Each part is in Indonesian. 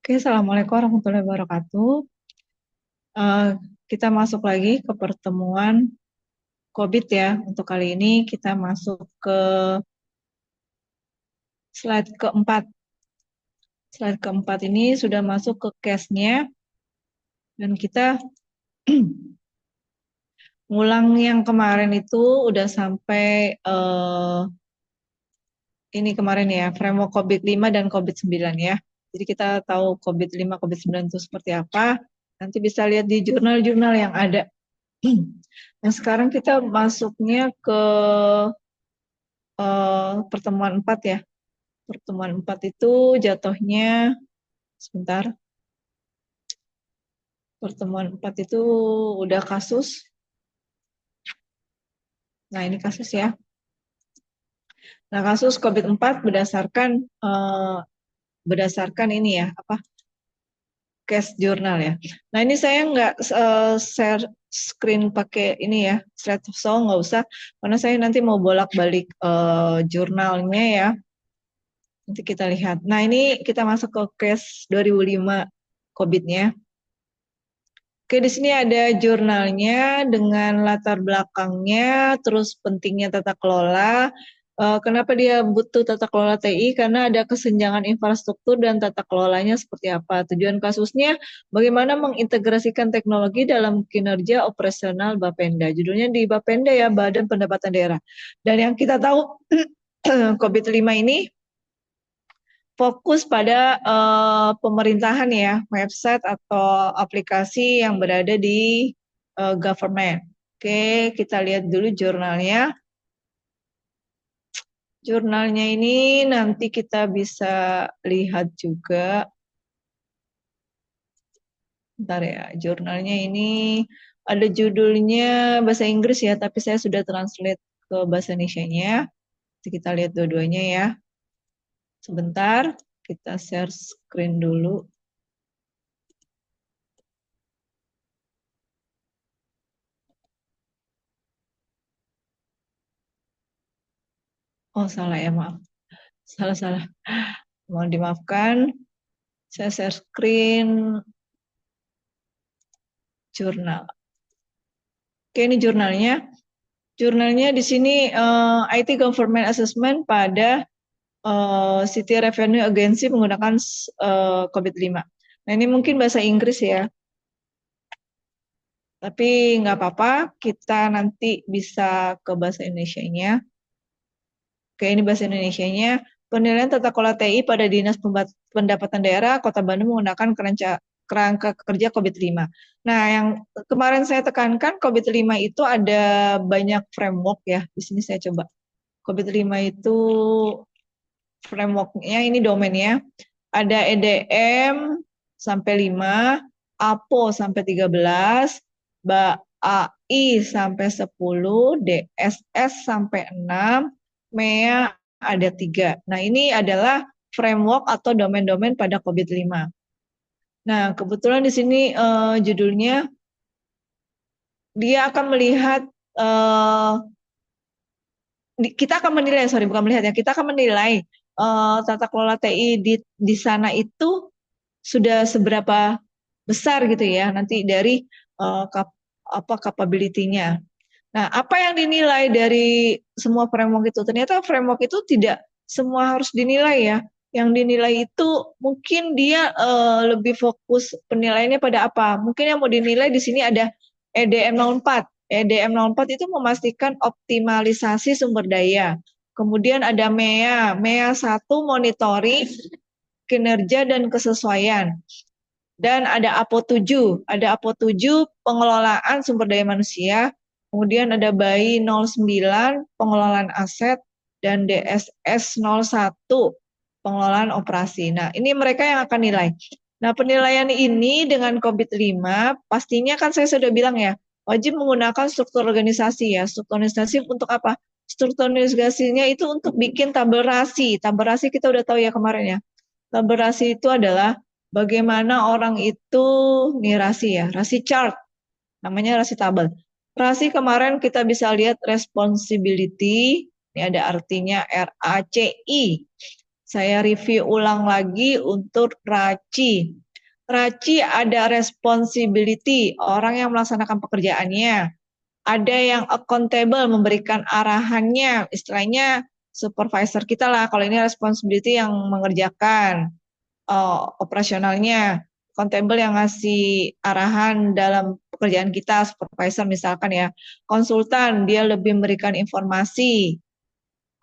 Oke, Assalamualaikum warahmatullahi wabarakatuh. Eh, kita masuk lagi ke pertemuan COVID ya. Untuk kali ini kita masuk ke slide keempat. Slide keempat ini sudah masuk ke case-nya dan kita ngulang yang kemarin itu udah sampai ini kemarin ya, framework COVID-5 dan COVID-9 ya. Jadi kita tahu COVID-5, COVID-9 itu seperti apa. Nanti bisa lihat di jurnal-jurnal yang ada. Nah, sekarang kita masuknya ke pertemuan 4 ya. Pertemuan 4 itu jatuhnya, sebentar, pertemuan 4 itu udah kasus. Nah, ini kasus ya. Nah, kasus COVID-4 berdasarkan ini ya, apa? Case jurnal ya. Nah, ini saya nggak share screen pakai ini ya, slideshow nggak usah, karena saya nanti mau bolak-balik jurnalnya ya. Nanti kita lihat. Nah, ini kita masuk ke case 2005 COVID-nya. Oke, di sini ada jurnalnya dengan latar belakangnya, terus pentingnya tata kelola. Kenapa dia butuh tata kelola TI? Karena ada kesenjangan infrastruktur dan tata kelolanya seperti apa. Tujuan kasusnya, bagaimana mengintegrasikan teknologi dalam kinerja operasional Bapenda. Judulnya di Bapenda ya, Badan Pendapatan Daerah. Dan yang kita tahu, COVID-5 ini fokus pada pemerintahan ya, website atau aplikasi yang berada di government. Oke, kita lihat dulu jurnalnya. Jurnalnya ini nanti kita bisa lihat juga. Bentar ya, jurnalnya ini ada judulnya bahasa Inggris ya, tapi saya sudah translate ke bahasa Indonesia-nya. Kita lihat dua-duanya ya. Sebentar, kita share screen dulu. Oh, salah ya, maaf. Salah. Mohon dimaafkan. Saya share screen jurnal. Oke, ini jurnalnya. Jurnalnya di sini IT Government Assessment pada City Revenue Agency menggunakan COVID-5. Nah, ini mungkin bahasa Inggris ya. Tapi nggak apa-apa, kita nanti bisa ke bahasa Indonesianya. Oke, ini bahasa Indonesianya. Penilaian tata kelola TI pada Dinas Pendapatan Daerah Kota Bandung menggunakan kerangka kerja COVID-5. Nah, yang kemarin saya tekankan COVID-5 itu ada banyak framework ya. Di sini saya coba. COVID-5 itu frameworknya, ini domainnya. Ada EDM sampai 5, APO sampai 13, BAI sampai 10, DSS sampai 6, MEA ada 3. Nah, ini adalah framework atau domain-domain pada COVID-5. Nah, kebetulan di sini judulnya dia akan melihat kita akan menilai, bukan melihat ya, kita akan menilai tata kelola TI di sana itu sudah seberapa besar gitu ya nanti dari capability-nya. Nah, apa yang dinilai dari semua framework itu? Ternyata framework itu tidak semua harus dinilai ya. Yang dinilai itu mungkin dia lebih fokus penilaiannya pada apa? Mungkin yang mau dinilai di sini ada EDM 04. EDM 04 itu memastikan optimalisasi sumber daya. Kemudian ada MEA. MEA 1 monitoring kinerja dan kesesuaian. Dan ada APO 7. Ada APO 7 pengelolaan sumber daya manusia. Kemudian ada BAI 09 pengelolaan aset dan DSS 01 pengelolaan operasi. Nah, ini mereka yang akan nilai. Nah, penilaian ini dengan COVID-5 pastinya kan saya sudah bilang ya, wajib menggunakan struktur organisasi ya. Struktur organisasi untuk apa? Struktur organisasinya itu untuk bikin tabel rasi. Tabel rasi kita udah tahu ya kemarin ya. Tabel rasi itu adalah bagaimana orang itu, nih rasi ya, rasi chart, namanya rasi tabel. Rasi kemarin kita bisa lihat responsibility, ini ada artinya RACI. Saya review ulang lagi untuk RACI. RACI ada responsibility, orang yang melaksanakan pekerjaannya. Ada yang accountable, memberikan arahannya, istilahnya supervisor kita lah. Kalau ini responsibility yang mengerjakan operasionalnya, accountable yang ngasih arahan dalam pekerjaan kita, supervisor misalkan ya. Konsultan, dia lebih memberikan informasi.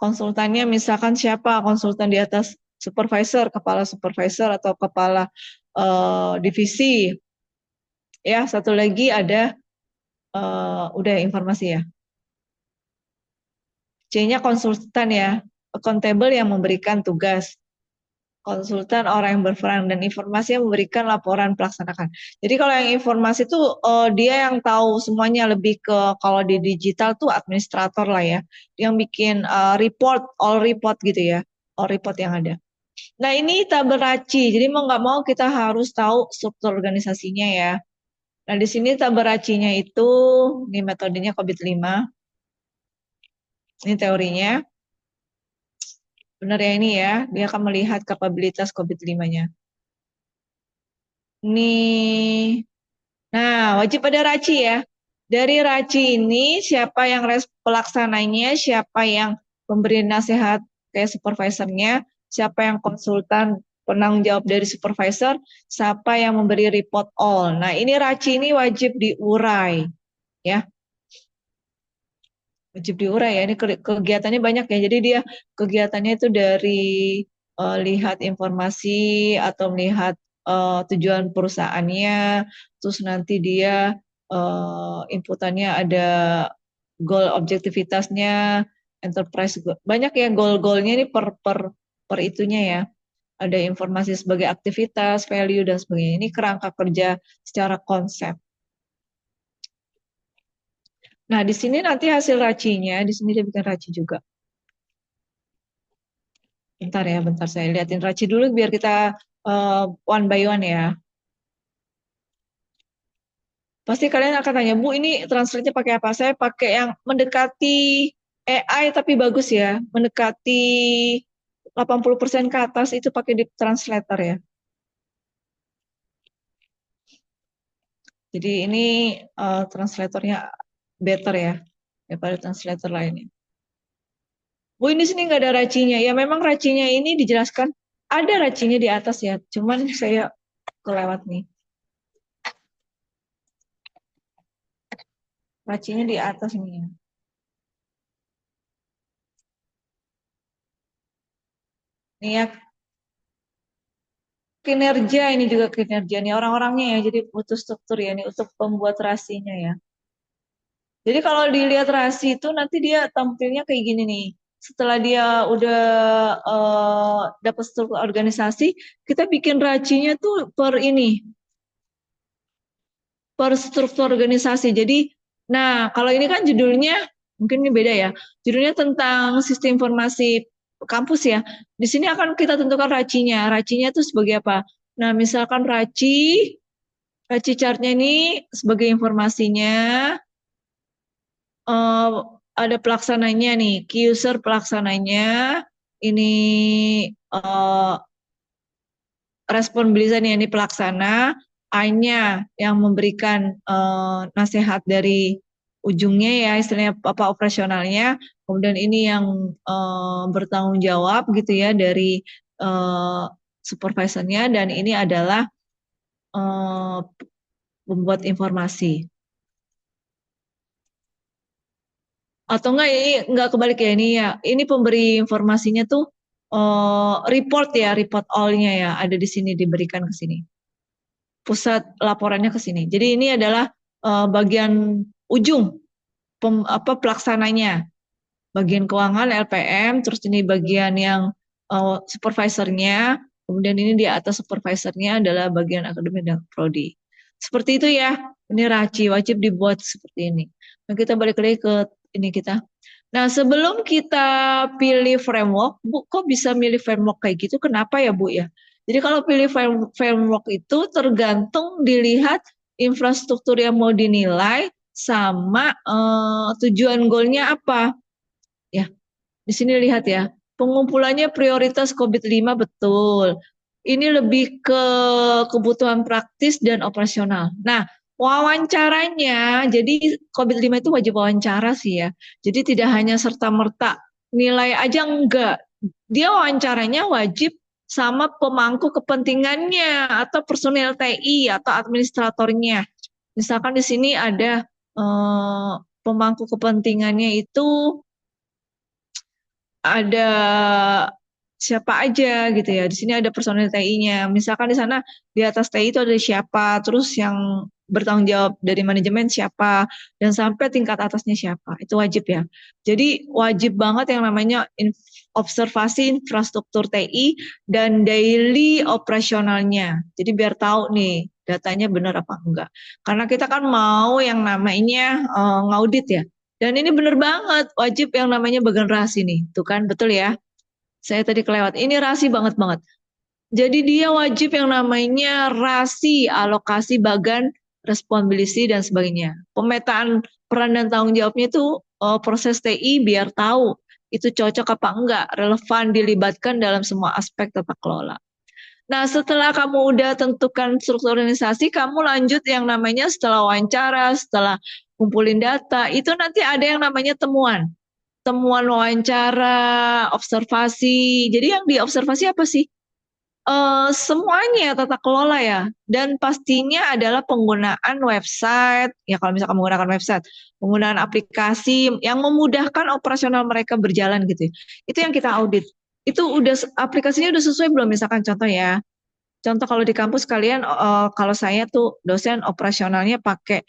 Konsultannya misalkan siapa? Konsultan di atas supervisor, kepala supervisor atau kepala divisi. Ya, satu lagi ada udah informasi ya. C-nya konsultan ya, accountable yang memberikan tugas. Konsultan orang yang berperan dan informasi yang memberikan laporan pelaksanaan. Jadi kalau yang informasi itu dia yang tahu semuanya, lebih ke kalau di digital tuh administrator lah ya, yang bikin report, all report gitu ya, all report yang ada. Nah ini tabel RACI, jadi mau nggak mau kita harus tahu struktur organisasinya ya. Nah di sini tabel RACI-nya itu, ini metodenya COVID-5, ini teorinya. Benar ya ini ya, dia akan melihat kapabilitas COVID-5-nya. Ini, nah wajib ada RACI ya. Dari RACI ini siapa yang pelaksananya, siapa yang pemberi nasihat kayak supervisornya, siapa yang konsultan penanggung jawab dari supervisor, siapa yang memberi report all. Nah ini RACI ini wajib diurai ya. Wajib diurai ya, ini kegiatannya banyak ya. Jadi dia kegiatannya itu dari lihat informasi atau melihat tujuan perusahaannya, terus nanti dia inputannya ada goal objektivitasnya, enterprise banyak ya goal-goalnya ini per itunya ya. Ada informasi sebagai aktivitas, value dan sebagainya. Ini kerangka kerja secara konsep. Nah, di sini nanti hasil racinya, di sini dia bikin raci juga. Bentar ya, bentar saya liatin raci dulu biar kita one by one ya. Pasti kalian akan tanya, Bu, ini translate-nya pakai apa? Saya pakai yang mendekati AI tapi bagus ya. Mendekati 80% ke atas itu pakai di translator ya. Jadi ini translatornya better ya daripada translator lainnya. Bu, ini sini nggak ada racinya. Ya memang racinya ini dijelaskan ada racinya di atas ya. Cuman saya kelewat nih. Racinya di atas nih ya. Nih ya, kinerja ini juga kinerja nih orang-orangnya ya. Jadi butuh struktur ya nih untuk pembuat rasinya ya. Jadi kalau dilihat rasi itu nanti dia tampilnya kayak gini nih. Setelah dia udah dapat struktur organisasi, kita bikin racinya tuh per ini, per struktur organisasi. Jadi, nah kalau ini kan judulnya mungkin ini beda ya. Judulnya tentang sistem informasi kampus ya. Di sini akan kita tentukan racinya. Racinya itu sebagai apa? Nah, misalkan raci chartnya ini sebagai informasinya, ada pelaksananya nih, key user pelaksananya, ini uh, respon bilisannya ini pelaksana, A-nya yang memberikan nasihat dari ujungnya ya, istilahnya apa operasionalnya, kemudian ini yang bertanggung jawab gitu ya dari supervisornya, dan ini adalah pembuat informasi. Atau enggak ini enggak kebalik ya, ini ya ini pemberi informasinya tuh report ya, report all-nya ya ada di sini, diberikan ke sini, pusat laporannya ke sini. Jadi ini adalah bagian ujung pelaksananya, bagian keuangan LPM, terus ini bagian yang supervisornya, kemudian ini di atas supervisornya adalah bagian akademik dan prodi. Seperti itu ya, ini RACI wajib dibuat seperti ini. Nah kita balik lagi ke ini kita. Nah sebelum kita pilih framework, Bu kok bisa milih framework kayak gitu? Kenapa ya Bu ya? Jadi kalau pilih framework itu tergantung dilihat infrastruktur yang mau dinilai sama tujuan goalnya apa. Ya, di sini lihat ya, Pengumpulannya prioritas COVID-5 betul. Ini lebih ke kebutuhan praktis dan operasional. Nah, wawancaranya, jadi COVID-5 itu wajib wawancara sih ya. Jadi tidak hanya serta-merta nilai aja enggak. Dia wawancaranya wajib sama pemangku kepentingannya atau personil TI atau administratornya. Misalkan di sini ada pemangku kepentingannya itu ada siapa aja gitu ya. Di sini ada personil TI-nya. Misalkan di sana di atas TI itu ada siapa, terus yang bertanggung jawab dari manajemen siapa, dan sampai tingkat atasnya siapa. Itu wajib ya. Jadi wajib banget yang namanya observasi infrastruktur TI dan daily operasionalnya. Jadi biar tahu nih datanya benar apa enggak. Karena kita kan mau yang namanya ngaudit ya. Dan ini benar banget, wajib yang namanya bagian rasi nih. Tuh kan, betul ya? Saya tadi kelewat. Ini rasi banget banget. Jadi dia wajib yang namanya rasi, alokasi bagan, responsibility dan sebagainya. Pemetaan peran dan tanggung jawabnya itu proses TI biar tahu itu cocok apa enggak, relevan dilibatkan dalam semua aspek tata kelola. Nah, setelah kamu udah tentukan struktur organisasi, kamu lanjut yang namanya setelah wawancara, setelah kumpulin data, itu nanti ada yang namanya temuan. Temuan wawancara, observasi. Jadi yang diobservasi apa sih? Semuanya tata kelola ya. Dan pastinya adalah penggunaan website. Ya kalau misalkan menggunakan website, penggunaan aplikasi yang memudahkan operasional mereka berjalan gitu. Itu yang kita audit. Itu udah aplikasinya udah sesuai belum? Misalkan contoh ya. Contoh kalau di kampus kalian, kalau saya tuh dosen operasionalnya pakai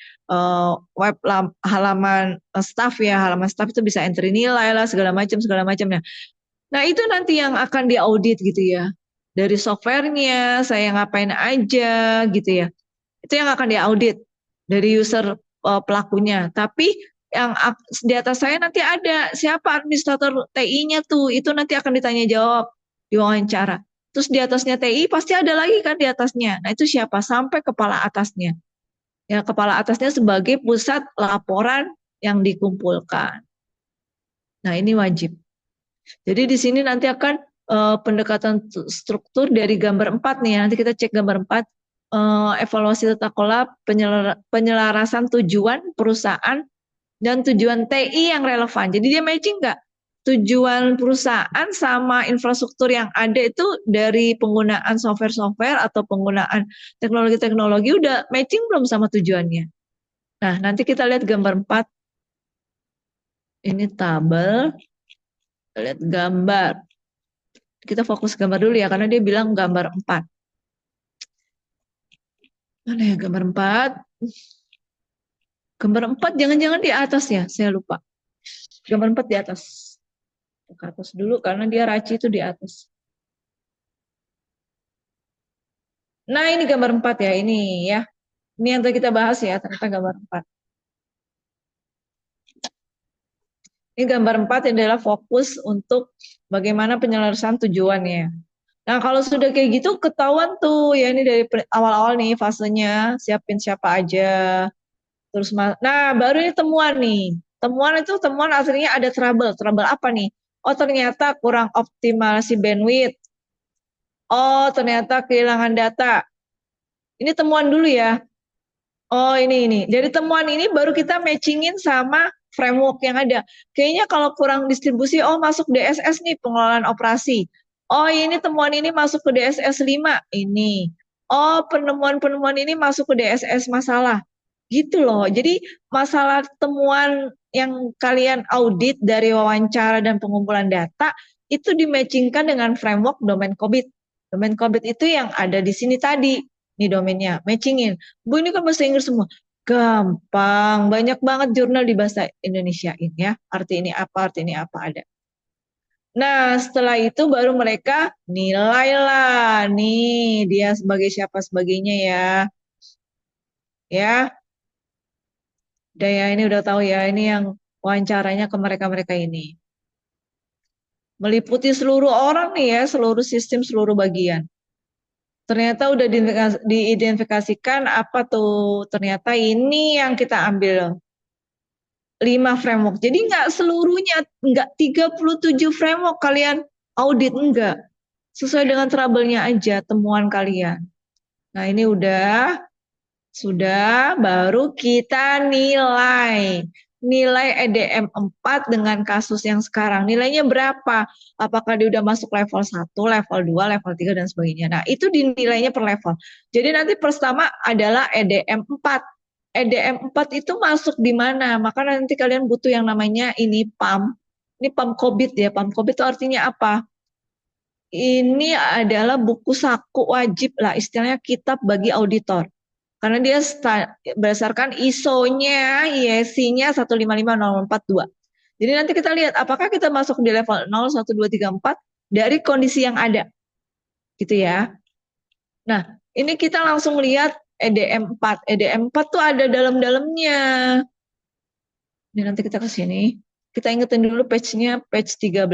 web halaman staff ya, halaman staff itu bisa entry nilai lah segala macam segala macamnya. Nah itu nanti yang akan diaudit gitu ya, dari softwarenya saya ngapain aja gitu ya, itu yang akan diaudit dari user pelakunya. Tapi yang di atas saya nanti ada siapa administrator TI-nya tuh, itu nanti akan ditanya jawab di wawancara. Terus di atasnya TI pasti ada lagi kan di atasnya. Nah itu siapa? Sampai kepala atasnya. Ya kepala atasnya sebagai pusat laporan yang dikumpulkan. Nah ini wajib. Jadi di sini nanti akan pendekatan struktur dari gambar 4 nih. Nanti kita cek gambar 4. Evaluasi tata kelola, penyelarasan tujuan perusahaan dan tujuan TI yang relevan. Jadi dia matching nggak? Tujuan perusahaan sama infrastruktur yang ada itu dari penggunaan software-software atau penggunaan teknologi-teknologi udah matching belum sama tujuannya. Nah, nanti kita lihat gambar 4. Ini tabel. Kita lihat gambar. Kita fokus gambar dulu ya, karena dia bilang gambar 4. Mana ya gambar 4? Gambar 4 jangan-jangan di atas ya, saya lupa. Gambar 4 di atas. Ke atas dulu karena dia raci itu di atas. Nah ini gambar 4 ya, ini ya. Ini yang tadi kita bahas ya, ternyata gambar 4. Ini gambar 4 adalah fokus untuk bagaimana penyelesaian tujuannya. Nah kalau sudah kayak gitu ketahuan tuh ya, ini dari awal-awal nih fasenya, siapin siapa aja. Terus nah baru ini temuan nih. Temuan itu temuan aslinya ada trouble. Trouble apa nih? Oh ternyata kurang optimasi bandwidth. Oh ternyata kehilangan data. Ini temuan dulu ya. Oh ini. Dari temuan ini baru kita matchingin sama framework yang ada. Kayaknya kalau kurang distribusi, oh masuk DSS nih pengelolaan operasi. Oh ini temuan ini masuk ke DSS 5 ini. Oh penemuan-penemuan ini masuk ke DSS masalah. Gitu loh. Jadi masalah temuan yang kalian audit dari wawancara dan pengumpulan data itu dimatchingkan dengan framework domain COVID. Domain COVID itu yang ada di sini tadi. Nih domainnya, matchingin. Bu ini kan bahasa Inggris semua. Gampang, banyak banget jurnal di bahasa Indonesia ini ya. Arti ini apa ada. Nah, setelah itu baru mereka nilai lah. Nih, dia sebagai siapa sebagainya ya. Ya, udah ya, ini udah tahu ya. Ini yang wawancaranya ke mereka-mereka ini. Meliputi seluruh orang nih ya, seluruh sistem, seluruh bagian. Ternyata udah diidentifikasikan apa tuh, ternyata ini yang kita ambil 5 framework. Jadi nggak seluruhnya, nggak 37 framework kalian audit enggak. Sesuai dengan trouble-nya aja temuan kalian. Nah, ini sudah, baru kita nilai. Nilai EDM 4 dengan kasus yang sekarang. Nilainya berapa? Apakah dia udah masuk level 1, level 2, level 3, dan sebagainya. Nah, itu dinilainya per level. Jadi nanti pertama adalah EDM 4. EDM 4 itu masuk di mana? Maka nanti kalian butuh yang namanya ini PAM. Ini PAM COVID ya. PAM COVID itu artinya apa? Ini adalah buku saku wajib lah, istilahnya kitab bagi auditor. Karena dia berdasarkan ISO-nya, ISI-nya 155042. Jadi nanti kita lihat apakah kita masuk di level 0, 1, 2, 3, 4 dari kondisi yang ada. Gitu ya. Nah, ini kita langsung lihat EDM 4. EDM 4 tuh ada dalam-dalamnya. Ini nanti kita ke sini. Kita ingetin dulu page-nya, page 13.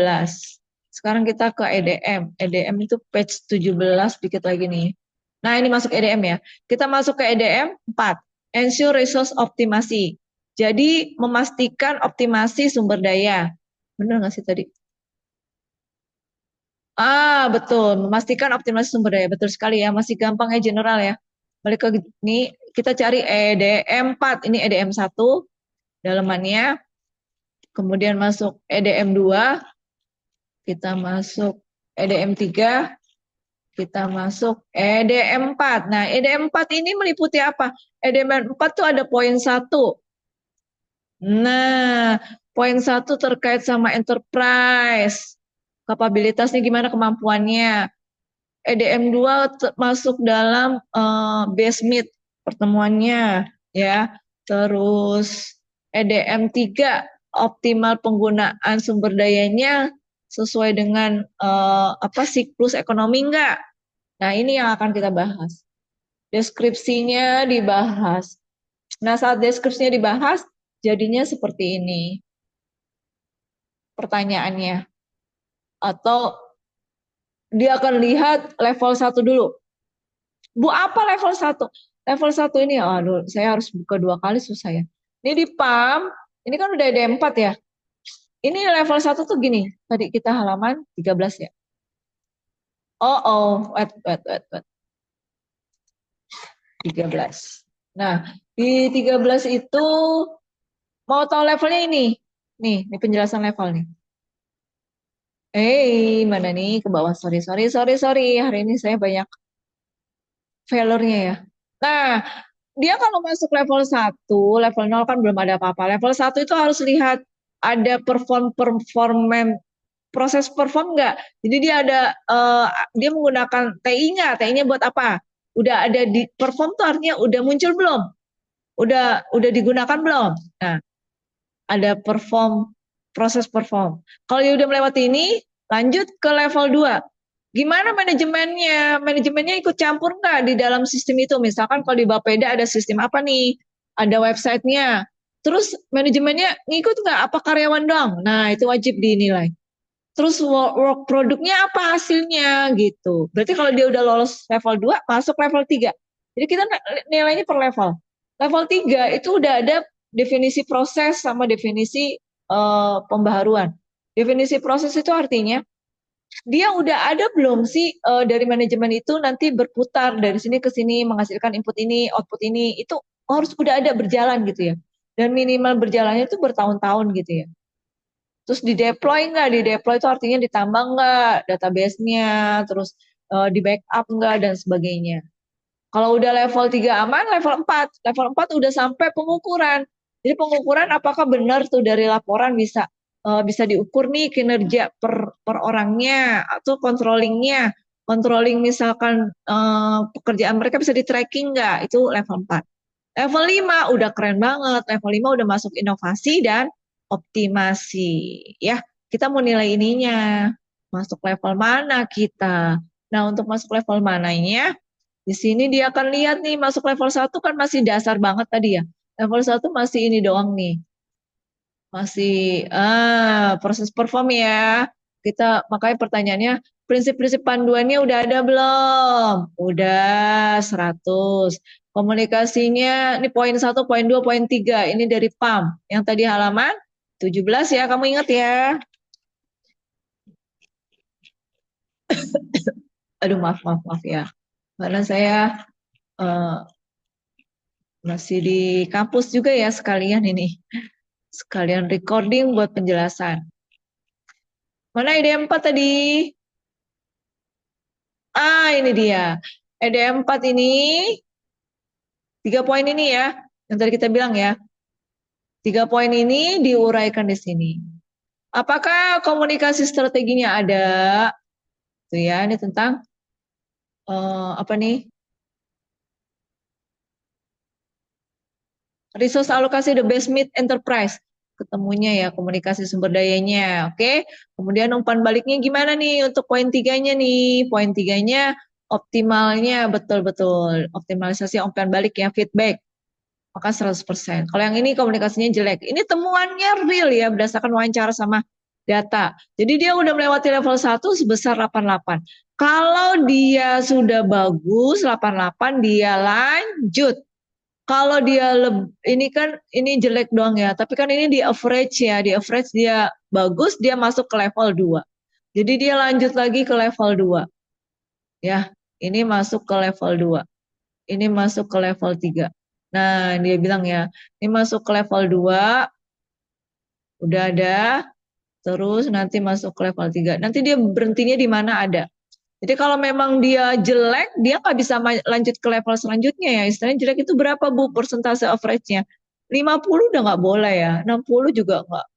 Sekarang kita ke EDM. EDM itu page 17, dikit lagi nih. Nah, ini masuk EDM ya. Kita masuk ke EDM 4. Ensure resource optimasi. Jadi, memastikan optimasi sumber daya. Benar nggak sih tadi? Betul. Memastikan optimasi sumber daya. Betul sekali ya. Masih gampang ya, general ya. Balik ke ini, kita cari EDM 4. Ini EDM 1, dalamannya. Kemudian masuk EDM 2, kita masuk EDM 3, kita masuk EDM 4. Nah, EDM 4 ini meliputi apa? EDM 4 tuh ada poin 1. Nah, poin 1 terkait sama enterprise. Kapabilitasnya gimana kemampuannya. EDM 2 masuk dalam base meet pertemuannya ya. Terus EDM 3 optimal penggunaan sumber dayanya sesuai dengan siklus ekonomi enggak? Nah, ini yang akan kita bahas. Deskripsinya dibahas. Nah, saat deskripsinya dibahas, jadinya seperti ini pertanyaannya. Atau dia akan lihat level 1 dulu. Bu, apa level 1? Level 1 ini, aduh, saya harus buka 2 kali susah ya. Ini di PAM, ini kan udah ada 4 ya. Ini level 1 tuh gini, tadi kita halaman 13 ya. Wait. 13. Nah, di 13 itu mau tahu levelnya ini. Nih penjelasan level nih. Mana nih ke bawah? Sorry. Hari ini saya banyak failure-nya ya. Nah, dia kalau masuk level 1, level 0 kan belum ada apa-apa. Level 1 itu harus lihat ada performance proses perform nggak? Jadi dia ada dia menggunakan TI nggak? TI-nya buat apa? Udah ada di perform tuh artinya udah muncul belum? Udah digunakan belum? Nah, ada proses perform. Kalau dia udah melewati ini, lanjut ke level 2. Gimana manajemennya? Manajemennya ikut campur nggak di dalam sistem itu? Misalkan kalau di Bapeda ada sistem apa nih? Ada websitenya. Terus manajemennya ngikut nggak? Apa karyawan doang? Nah, itu wajib dinilai. Terus work produknya apa hasilnya gitu. Berarti kalau dia udah lolos level 2, masuk level 3. Jadi kita nilainya per level. Level 3 itu udah ada definisi proses sama definisi pembaharuan. Definisi proses itu artinya dia udah ada belum sih dari manajemen itu nanti berputar dari sini ke sini menghasilkan input ini, output ini, itu harus udah ada berjalan gitu ya. Dan minimal berjalannya itu bertahun-tahun gitu ya. Terus di deploy nggak? Di deploy itu artinya ditambah nggak database-nya, terus di backup nggak, dan sebagainya. Kalau udah level 3 aman, level 4. Level 4 udah sampai pengukuran. Jadi pengukuran apakah benar tuh dari laporan bisa diukur nih kinerja per orangnya atau controllingnya. Controlling misalkan pekerjaan mereka bisa di-tracking nggak? Itu level 4. Level 5 udah keren banget. Level 5 udah masuk inovasi dan optimasi. Ya, kita mau nilai ininya. Masuk level mana kita? Nah, untuk masuk level mananya, di sini dia akan lihat nih, masuk level 1 kan masih dasar banget tadi ya. Level 1 masih ini doang nih. Masih proses perform ya. Kita makanya pertanyaannya, prinsip-prinsip panduannya udah ada belum? Udah 100. Komunikasinya ini poin 1, poin 2, poin 3. Ini dari PAM. Yang tadi halaman 17 ya, kamu ingat ya. Aduh, maaf ya. Karena saya eh, masih di kampus juga ya sekalian ini. Sekalian recording buat penjelasan. Mana ide 4 tadi? Ini dia. Ide 4 ini, 3 poin ini ya. Yang tadi kita bilang ya. 3 poin ini diuraikan di sini. Apakah komunikasi strateginya ada? Tuh ya, ini tentang apa nih? Resource alokasi the best meet enterprise. Ketemunya ya komunikasi sumber dayanya. Oke. Kemudian umpan baliknya gimana nih untuk poin tiganya nih? Poin tiganya optimalnya betul-betul. Optimalisasi umpan balik ya feedback. Maka 100%. Kalau yang ini komunikasinya jelek. Ini temuannya real ya berdasarkan wawancara sama data. Jadi dia udah melewati level 1 sebesar 88. Kalau dia sudah bagus 88 dia lanjut. Kalau dia ini kan ini jelek doang ya, tapi kan ini di average ya, di average dia bagus, dia masuk ke level 2. Jadi dia lanjut lagi ke level 2. Ya, ini masuk ke level 2. Ini masuk ke level 3. Nah, dia bilang ya, ini masuk ke level 2, udah ada, terus nanti masuk ke level 3. Nanti dia berhentinya di mana ada. Jadi kalau memang dia jelek, dia nggak bisa lanjut ke level selanjutnya ya. Istilahnya jelek itu berapa Bu persentase average-nya? 50 udah nggak boleh ya. 60 juga nggak.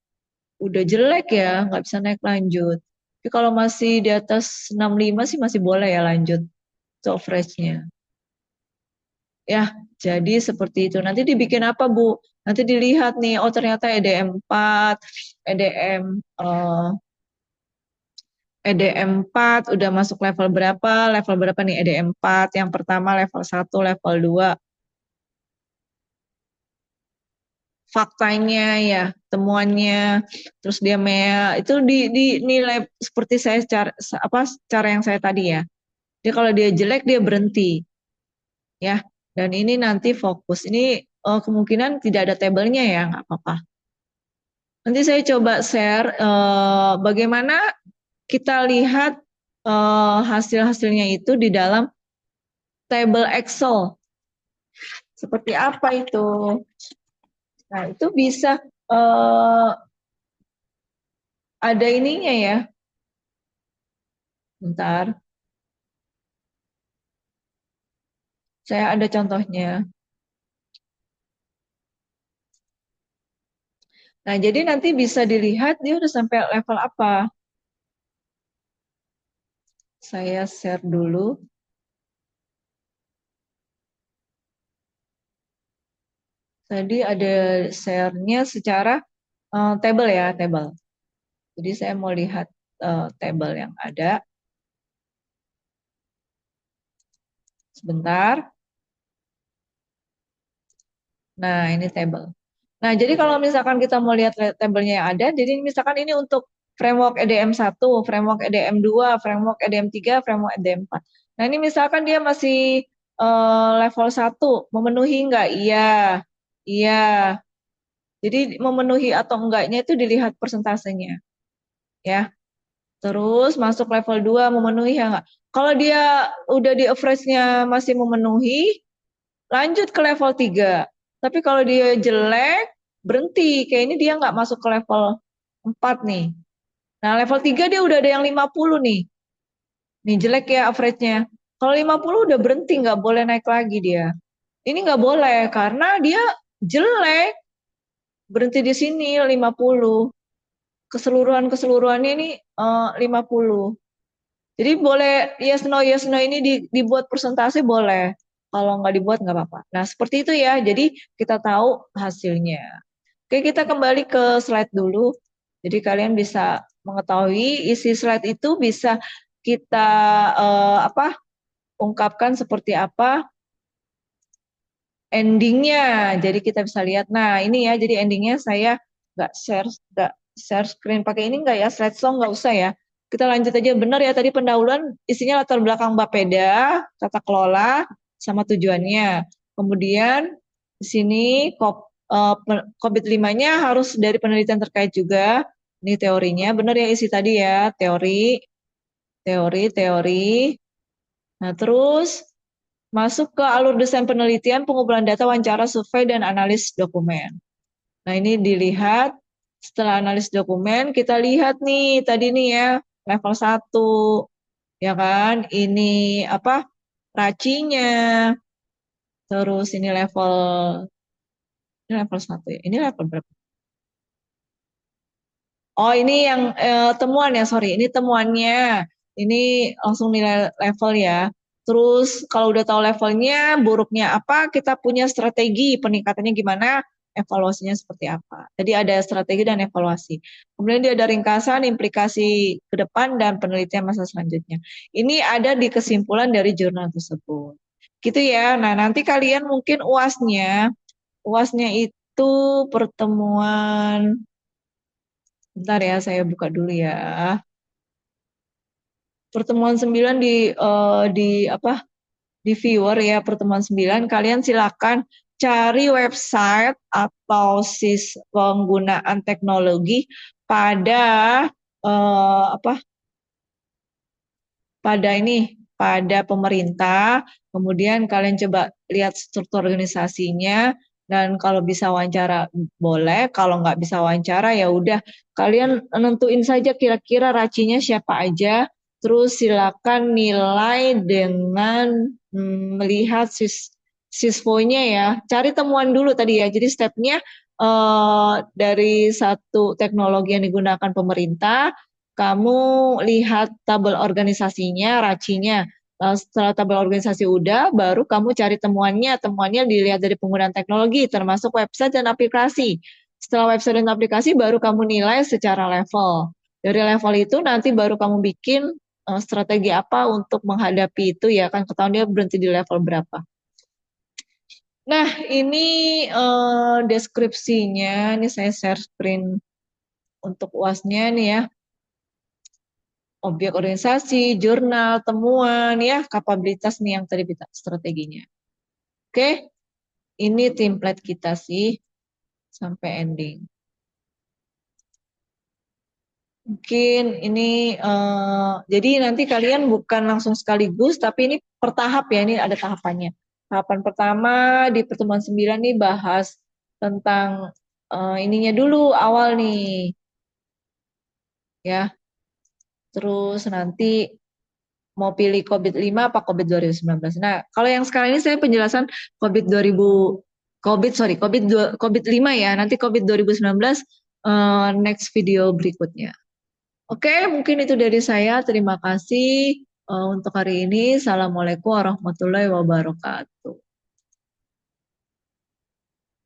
Udah jelek ya, nggak bisa naik lanjut. Tapi kalau masih di atas 65 sih masih boleh ya lanjut. Itu average-nya. Ya, jadi seperti itu. Nanti dibikin apa Bu? Nanti dilihat nih, oh ternyata EDM 4, EDM EDM 4 udah masuk level berapa nih EDM 4, yang pertama level 1, level 2, faktanya ya, temuannya, terus dia itu dinilai seperti saya cara yang saya tadi ya. Jadi kalau dia jelek dia berhenti ya, dan ini nanti fokus. Ini kemungkinan tidak ada tabelnya ya, nggak apa-apa. Nanti saya coba share bagaimana kita lihat hasil-hasilnya itu di dalam table Excel. Seperti apa itu? Nah, itu bisa eh, ada ininya ya. Bentar, saya ada contohnya. Nah, jadi nanti bisa dilihat dia udah sampai level apa. Saya share dulu. Tadi ada share-nya secara table ya, table. Jadi saya mau lihat table yang ada. Sebentar. Nah, ini table. Nah, jadi kalau misalkan kita mau lihat tabelnya yang ada, jadi misalkan ini untuk framework EDM 1, framework EDM 2, framework EDM 3, framework EDM 4. Nah, ini misalkan dia masih level 1, memenuhi enggak? Iya. Iya. Jadi memenuhi atau enggaknya itu dilihat persentasenya. Ya. Terus masuk level 2 memenuhi ya enggak? Kalau dia udah di average-nya masih memenuhi, lanjut ke level 3. Tapi kalau dia jelek, berhenti. Kayak ini dia nggak masuk ke level 4 nih. Nah, level 3 dia udah ada yang 50 nih. Nih jelek ya average-nya. Kalau 50 udah berhenti, nggak boleh naik lagi dia. Ini nggak boleh karena dia jelek. Berhenti di sini 50. Keseluruhannya ini 50. Jadi boleh yes no ini dibuat persentase boleh. Kalau nggak dibuat nggak apa-apa. Nah seperti itu ya. Jadi kita tahu hasilnya. Oke kita kembali ke slide dulu. Jadi kalian bisa mengetahui isi slide itu bisa kita ungkapkan seperti apa endingnya. Jadi kita bisa lihat. Nah ini ya. Jadi endingnya saya nggak share screen pakai ini nggak ya slide song nggak usah ya. Kita lanjut aja benar ya tadi pendahuluan isinya latar belakang Bapeda, tata kelola, sama tujuannya. Kemudian di sini COVID 5-nya harus dari penelitian terkait juga. Ini teorinya, benar ya isi tadi ya, teori, teori, teori. Nah, terus masuk ke alur desain penelitian, pengumpulan data, wawancara, survei, dan analis dokumen. Nah, ini dilihat setelah analis dokumen, kita lihat nih tadi nih ya, level 1, ya kan? Ini apa? Racinya. Terus ini level 1 ya. Ini level berapa? Oh, ini yang temuan ya, sorry. Ini temuannya. Ini langsung nilai level ya. Terus kalau udah tahu levelnya, buruknya apa, kita punya strategi peningkatannya gimana, evaluasinya seperti apa. Jadi ada strategi dan evaluasi. Kemudian dia ada ringkasan, implikasi ke depan, dan penelitian masa selanjutnya. Ini ada di kesimpulan dari jurnal tersebut. Gitu ya. Nah, nanti kalian mungkin UASnya itu pertemuan. Bentar ya, saya buka dulu ya. Pertemuan 9 di apa? Di viewer ya, pertemuan 9. Kalian silakan cari website atau penggunaan teknologi pada apa? Pada pemerintah, kemudian kalian coba lihat struktur organisasinya, dan kalau bisa wawancara boleh, kalau nggak bisa wawancara ya udah kalian nentuin saja kira-kira racinya siapa aja, terus silakan nilai dengan melihat siswonya ya, cari temuan dulu tadi ya, jadi stepnya dari satu teknologi yang digunakan pemerintah, kamu lihat tabel organisasinya, racinya. Setelah tabel organisasi udah, baru kamu cari temuannya. Temuannya dilihat dari penggunaan teknologi, termasuk website dan aplikasi. Setelah website dan aplikasi, baru kamu nilai secara level. Dari level itu nanti baru kamu bikin strategi apa untuk menghadapi itu ya, kan ketahuan dia berhenti di level berapa. Nah, ini deskripsinya. Ini saya share screen untuk UASnya nih ya. Objek organisasi, jurnal, temuan, ya, kapabilitas nih yang tadi kita strateginya. Oke, ini template kita sih sampai ending. Mungkin ini, jadi nanti kalian bukan langsung sekaligus, tapi ini per tahap ya, ini ada tahapannya. Tahapan pertama di pertemuan 9 nih bahas tentang ininya dulu awal nih, ya. Terus nanti mau pilih COVID 5 apa COVID 2019. Nah, kalau yang sekarang ini saya penjelasan COVID 2000 COVID 5 ya. Nanti COVID 2019 next video berikutnya. Oke, mungkin itu dari saya. Terima kasih untuk hari ini. Assalamualaikum warahmatullahi wabarakatuh.